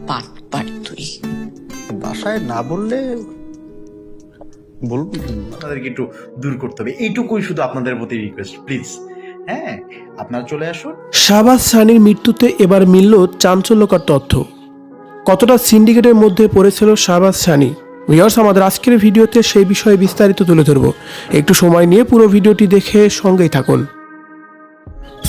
বাটপার তুই। বাসায় না বললে বলবি? আপনাদেরকে একটু দূর করতে হবে, এইটুকুই শুধু আপনাদের প্রতি রিকোয়েস্ট, প্লিজ। হ্যাঁ, আপনারা চলে আসুন। শাহবাজ সানির মৃত্যুতে এবার মিলল চাঞ্চল্যকর তথ্য। কতটা সিন্ডিকেটের মধ্যে পড়েছিল শাহবাজ সানি, ভিউয়ার্স আমাদের আজকের ভিডিওতে সেই বিষয়ে বিস্তারিত তুলে ধরব। একটু সময় নিয়ে পুরো ভিডিওটি দেখে সঙ্গেই থাকুন।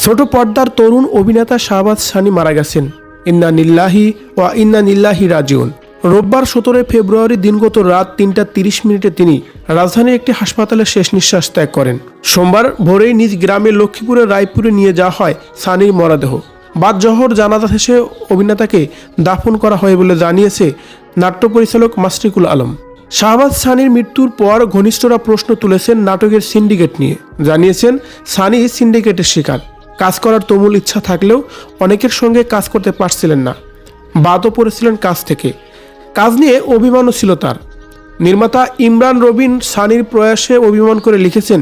ছোট পর্দার তরুণ অভিনেতা শাহবাজ সানি মারা গেছেন। ইন্না নিল্লাহি ওয়া ইন্না নিল্লাহি রাজিউন। রোববার 17 ফেব্রুয়ারি দিনগত রাত 3টা 30 মিনিটে তিনি রাজধানীর একটি হাসপাতালে শেষ নিঃশ্বাস ত্যাগ করেন। সোমবার ভোরেই নিজ গ্রামে লক্ষ্মীপুরের রায়পুরে নিয়ে যাওয়া হয় সানির মরদেহ। বাদ জহর জানাজা শেষে অভিনেতাকে দাফন করা হয় বলে জানিয়েছে নাট্য পরিচালক মাশরিকুল আলম। শাহবাজ সানির মৃত্যুর পর ঘনিষ্ঠরা প্রশ্ন তুলেছেন নাটকের সিন্ডিকেট নিয়ে। জানিয়েছেন সানি সিন্ডিকেটের শিকার। কাজ করার তুমুল ইচ্ছা থাকলেও অনেকের সঙ্গে কাজ করতে পারছিলেন না, বাদও পড়েছিলেন কাজ থেকে। কাজ নিয়ে অভিমানও ছিল তার। নির্মাতা ইমরান রবিন সানির প্রয়াসে অভিমান করে লিখেছেন,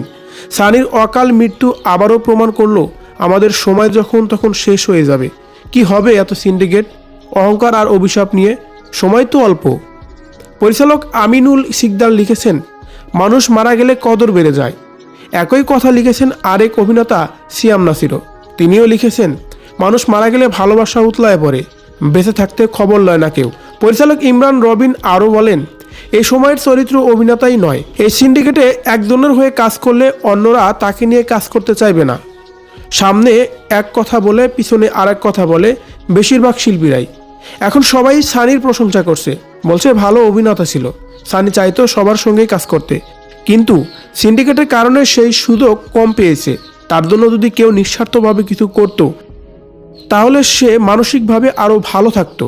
সানির অকাল মৃত্যু আবারও প্রমাণ করলো আমাদের সময় যখন তখন শেষ হয়ে যাবে। কি হবে এত সিন্ডিকেট, অহংকার আর অভিশাপ নিয়ে? সময় তো অল্প। পরিচালক আমিনুল সিকদার লিখেছেন, মানুষ মারা গেলে কদর বেড়ে যায়। একই কথা লিখেছেন আরেক অভিনেতা সিয়াম নাসিরও। তিনিও লিখেছেন, মানুষ মারা গেলে ভালোবাসা উতলায় পড়ে, বেঁচে থাকতে খবর লয় না কেউ। পরিচালক ইমরান রবিন আরও বলেন, এই সময়ের চরিত্র অভিনেতাই নয়, এই সিন্ডিকেটে একজনের হয়ে কাজ করলে অন্যরা তাকে নিয়ে কাজ করতে চাইবে না। সামনে এক কথা বলে পিছনে আর এক কথা বলে বেশিরভাগ শিল্পীরাই। এখন সবাই সানির প্রশংসা করছে, বলছে ভালো অভিনেতা ছিল, সানি চাইতো সবার সঙ্গেই কাজ করতে, কিন্তু সিন্ডিকেটের কারণে সেই সুযোগ কম পেয়েছে। তার জন্য যদি কেউ নিঃস্বার্থভাবে কিছু করত তাহলে সে মানসিকভাবে আরও ভালো থাকতো।